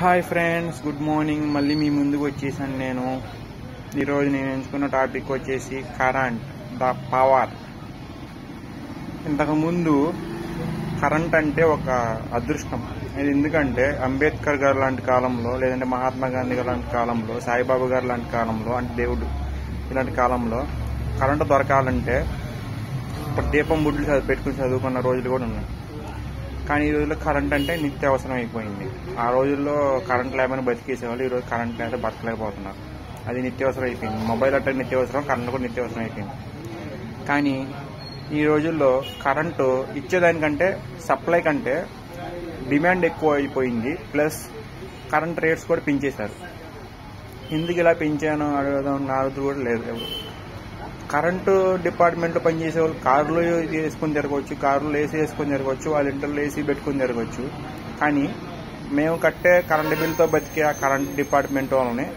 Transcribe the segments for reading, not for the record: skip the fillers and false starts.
Hi friends, good morning. మళ్ళీ మీ ముందుకు వచ్చేసాను నేను. ఈరోజు నేను ఎంచుకున్న టాపిక్ వచ్చేసి కరెంట్, ద పవర్. ఇంతకుముందు కరెంట్ అంటే ఒక అదృష్టం. ఇది ఎందుకంటే అంబేద్కర్ గారు లాంటి కాలంలో, లేదంటే మహాత్మా గాంధీ గారు లాంటి కాలంలో, సాయిబాబా గారు లాంటి కాలంలో, అంటే దేవుడు ఇలాంటి కాలంలో కరెంటు దొరకాలంటే ఇప్పుడు దీపం బుడ్లు పెట్టుకుని చదువుకున్న రోజులు కూడా ఉన్నాయి. కానీ ఈ రోజుల్లో కరెంట్ అంటే నిత్యావసరం అయిపోయింది. ఆ రోజుల్లో కరెంట్ లేకపోయినా బతికేసేవాళ్ళు, ఈరోజు కరెంట్ లేకపోతే బతకలేకపోతున్నారు. అది నిత్యావసరం అయిపోయింది. మొబైల్ అంటే నిత్యావసరం, కరెంట్ కూడా నిత్యావసరం అయిపోయింది. కానీ ఈ రోజుల్లో కరెంటు ఇచ్చేదానికంటే సప్లై కంటే డిమాండ్ ఎక్కువ అయిపోయింది. ప్లస్ కరెంట్ రేట్స్ కూడా పెంచేశారు. ఎందుకు ఇలా పెంచాను అడగడం నా కూడా లేదు. ఎవరు కరెంటు డిపార్ట్మెంట్లో పనిచేసే వాళ్ళు కార్లు వేసుకుని తిరగవచ్చు, కార్లు ఏసీ వేసుకొని తిరగవచ్చు, వాళ్ళ ఇంటర్లో ఏసీ పెట్టుకుని తిరగవచ్చు. కానీ మేము కట్టే కరెంటు బిల్లుతో బతికే ఆ కరెంట్ డిపార్ట్మెంట్ వాళ్ళని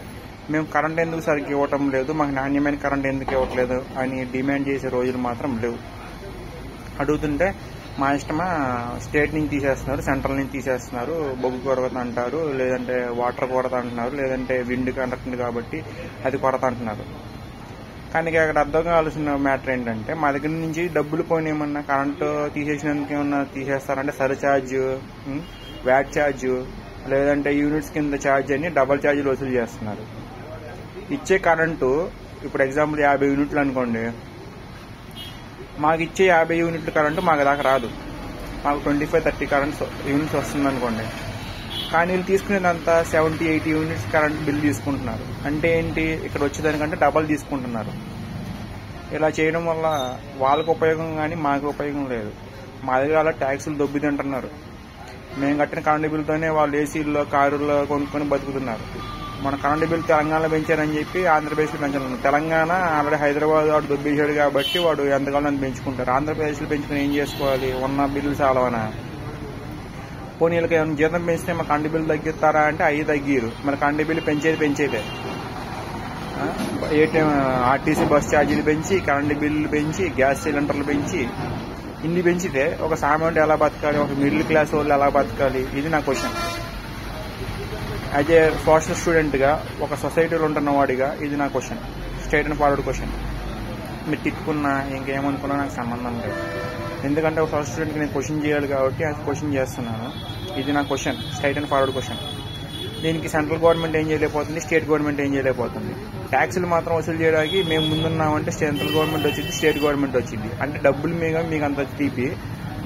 మేము కరెంట్ ఎందుకు సరిగ్గా ఇవ్వటం లేదు, మాకు నాణ్యమైన కరెంట్ ఎందుకు ఇవ్వట్లేదు అని డిమాండ్ చేసే రోజులు మాత్రం లేవు. అడుగుతుంటే మా ఇష్టమా, స్టేట్ నుంచి తీసేస్తున్నారు, సెంట్రల్ నుంచి తీసేస్తున్నారు, బొగ్గు కొరత అంటారు, లేదంటే వాటర్ కొరత అంటున్నారు, లేదంటే విండ్ కండక్ట్ కాబట్టి అది కొరత అంటున్నారు. కానీ అక్కడ అర్థం కావాల్సిన మ్యాటర్ ఏంటంటే, మా దగ్గర నుంచి డబ్బులు పోయిన ఏమన్నా కరెంటు తీసేసినందుకు ఏమన్నా తీసేస్తారంటే సర్ఛార్జ్, వ్యాట్ ఛార్జ్, లేదంటే యూనిట్స్ కింద ఛార్జ్ అని డబల్ ఛార్జీలు వసూలు చేస్తున్నారు. ఇచ్చే కరెంటు ఇప్పుడు ఎగ్జాంపుల్ 50 యూనిట్లు అనుకోండి, మాకు ఇచ్చే 50 యూనిట్ల కరెంటు మాకు దాకా రాదు. మాకు 25-30 యూనిట్స్ వస్తుంది అనుకోండి. కానీ వీళ్ళు తీసుకునేదంతా 70-80 యూనిట్స్ కరెంట్ బిల్ తీసుకుంటున్నారు. అంటే ఏంటి, ఇక్కడ వచ్చేదానికంటే డబల్ తీసుకుంటున్నారు. ఇలా చేయడం వల్ల వాళ్ళకు ఉపయోగం కానీ మాకు ఉపయోగం లేదు. మా దగ్గర అలా ట్యాక్సులు దొబ్బి తింటున్నారు. మేము కట్టిన కరెంటు బిల్తోనే వాళ్ళు ఏసీల్లో, కారుల్లో కొనుక్కొని బతుకుతున్నారు. మన కరెంటు బిల్ తెలంగాణలో పెంచారని చెప్పి ఆంధ్రప్రదేశ్లో పెంచాలన్నారు. తెలంగాణ ఆల్రెడీ హైదరాబాద్ వాడు దొబ్బేశాడు కాబట్టి వాడు ఎంతకాలం అని పెంచుకుంటారు. ఆంధ్రప్రదేశ్లో పెంచుకుని ఏం చేసుకోవాలి, ఉన్న బిల్లు చాలవనా? పోనీ వీళ్ళకి ఏమైనా జీతం పెంచితే మా కరెంటు బిల్లు తగ్గిస్తారా అంటే అవి తగ్గిరు. మరి కరెంటు బిల్లు పెంచేదే ఏటీఎం, ఆర్టీసీ బస్ ఛార్జీలు పెంచి, కరెంటు బిల్లులు పెంచి, గ్యాస్ సిలిండర్లు పెంచి, ఇన్ని పెంచితే ఒక సామాన్యుడు ఎలా బతకాలి, ఒక మిడిల్ క్లాస్ వాళ్ళు ఎలా బతకాలి? ఇది నా క్వశ్చన్. యాజ్ ఏ సోషల్ స్టూడెంట్గా, ఒక సొసైటీలో ఉంటున్న వాడిగా ఇది నా question, straight and forward question. మీరు తిట్టుకున్నా ఇంకేమనుకున్నా నాకు సంబంధం లేదు. ఎందుకంటే ఒక సోషల్ స్టూడెంట్కి నేను క్వశ్చన్ చేయాలి కాబట్టి అది క్వశ్చన్ చేస్తున్నాను. ఇది నా question, straight and forward question. దీనికి సెంట్రల్ గవర్నమెంట్ ఏం చేయలేకపోతుంది, స్టేట్ గవర్నమెంట్ ఏం చేయలేకపోతుంది. ట్యాక్సులు మాత్రం వసూలు చేయడానికి మేము ముందున్నామంటే సెంట్రల్ గవర్నమెంట్ వచ్చింది, స్టేట్ గవర్నమెంట్ వచ్చింది. అంటే డబ్బులు మీకు అంత తీపి,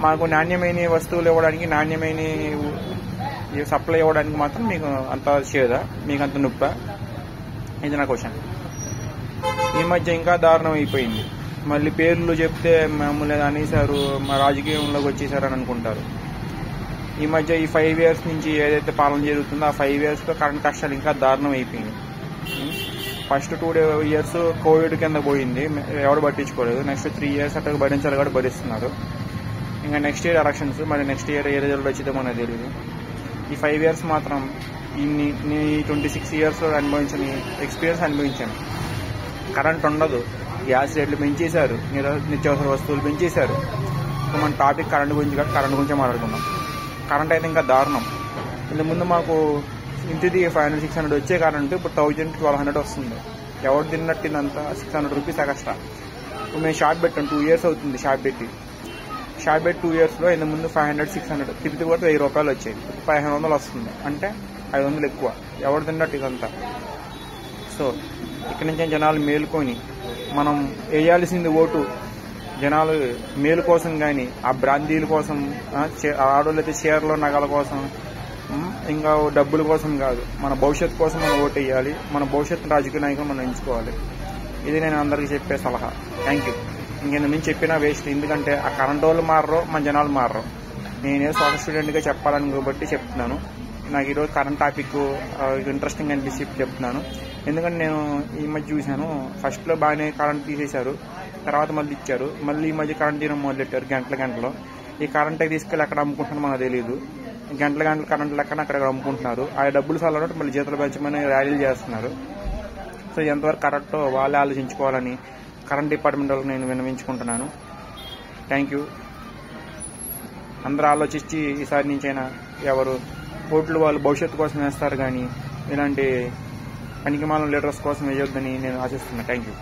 మాకు నాణ్యమైన వస్తువులు ఇవ్వడానికి, నాణ్యమైన సప్లై ఇవ్వడానికి మాత్రం మీకు అంత చేదా, మీకు అంత నొప్ప? ఇది నా క్వశ్చన్. ఈ మధ్య ఇంకా దారుణం అయిపోయింది. మళ్ళీ పేర్లు చెప్తే మమ్మల్ని అనేసారు, మా రాజకీయంలోకి వచ్చేసారని అనుకుంటారు. ఈ మధ్య ఈ 5 years నుంచి ఏదైతే పాలన జరుగుతుందో ఆ 5 yearsలో కరెంట్ కష్టాలు ఇంకా దారుణం అయిపోయింది. ఫస్ట్ 2 years కోవిడ్ కింద పోయింది, ఎవరు పట్టించుకోలేదు. నెక్స్ట్ 3 years అట్లా భరించాలి కూడా భరిస్తున్నారు. ఇంకా నెక్స్ట్ ఇయర్ ఎలక్షన్స్, మరి నెక్స్ట్ ఇయర్ ఏ రిజల్ట్ వచ్చిందో మనకు తెలియదు. ఈ 5 years మాత్రం నేను 26 yearsలో అనుభవించిన ఎక్స్పీరియన్స్ అనుభవించాను. కరెంట్ ఉండదు, గ్యాస్ రేట్లు పెంచేశారు, నిత్యావసర వస్తువులు పెంచేశారు. మన టాపిక్ కరెంట్ గురించి కాదు, కరెంట్ గురించే మాట్లాడుకున్నాం. కరెంట్ అయితే ఇంకా దారుణం. ఇంతకుముందు మాకు ఇంటిది 500-600 వచ్చే కరెంట్ ఇప్పుడు 1000-1200 వస్తుంది. ఎవరు తిన్నట్టిందంతా 600 రూపీస్ ఎక్స్ట్రా. ఇప్పుడు మేము షాప్ పెట్టాం, 2 years అవుతుంది షాప్ పెట్టి. 2 yearsలో ఇంతకుముందు 500-600 తిరిగి కూడా 1000 రూపాయలు వచ్చాయి. 1500 వస్తుంది, అంటే 500 ఎక్కువ. ఎవరు తిన్నట్టు ఇదంతా. సో ఇక్కడి నుంచి జనాలు మేలుకొని మనం వేయాల్సింది ఓటు జనాలు మేలు కోసం, కానీ ఆ బ్రాందీల కోసం, ఆడోళ్ళైతే చీరలో నగల కోసం, ఇంకా డబ్బుల కోసం కాదు. మన భవిష్యత్తు కోసం మనం ఓటు వేయాలి. మన భవిష్యత్తు రాజకీయ నాయకులు మనం ఎంచుకోవాలి. ఇది నేను అందరికీ చెప్పే సలహా. Thank you. ఇంకెందు నుంచి చెప్పినా వేస్ట్. ఎందుకంటే ఆ కరెంట్ వాళ్ళు మారరు, మన జనాలు మారరు. నేనే సోషల్ స్టూడెంట్గా చెప్పాలని కాబట్టి చెప్తున్నాను. నాకు ఈరోజు కరెంట్ టాపిక్ ఇంట్రెస్టింగ్ అనిపిస్తే చెప్తున్నాను. ఎందుకంటే నేను ఈ మధ్య చూశాను, ఫస్ట్లో బాగానే కరెంట్ తీసేశారు, తర్వాత మళ్ళీ ఇచ్చారు, మళ్ళీ ఈ మధ్య కరెంట్ తీయడం మొదలెట్టారు గంటలో. ఈ కరెంట్ తీసుకెళ్ళి ఎక్కడ అమ్ముకుంటున్నారో మనకు తెలియదు. గంటల కరెంట్ లెక్కన అక్కడ అమ్ముకుంటున్నారు. ఆ డబ్బులు సాలన్నట్టు మళ్ళీ జీతాలు పెంచమని ర్యాలీలు చేస్తున్నారు. సో ఎంతవరకు కరెక్టో వాళ్ళే ఆలోచించుకోవాలని కరెంట్ డిపార్ట్మెంట్ వాళ్ళకి నేను విన్నవించుకుంటున్నాను. Thank you. అందరూ ఆలోచించి ఈసారి నుంచైనా ఎవరు ఓట్లు వాళ్ళు భవిష్యత్తు కోసం వేస్తారు, కానీ ఇలాంటి పనికిమాలిన లీడర్స్ కోసం వేయొద్దని నేను ఆశిస్తున్నాను. Thank you.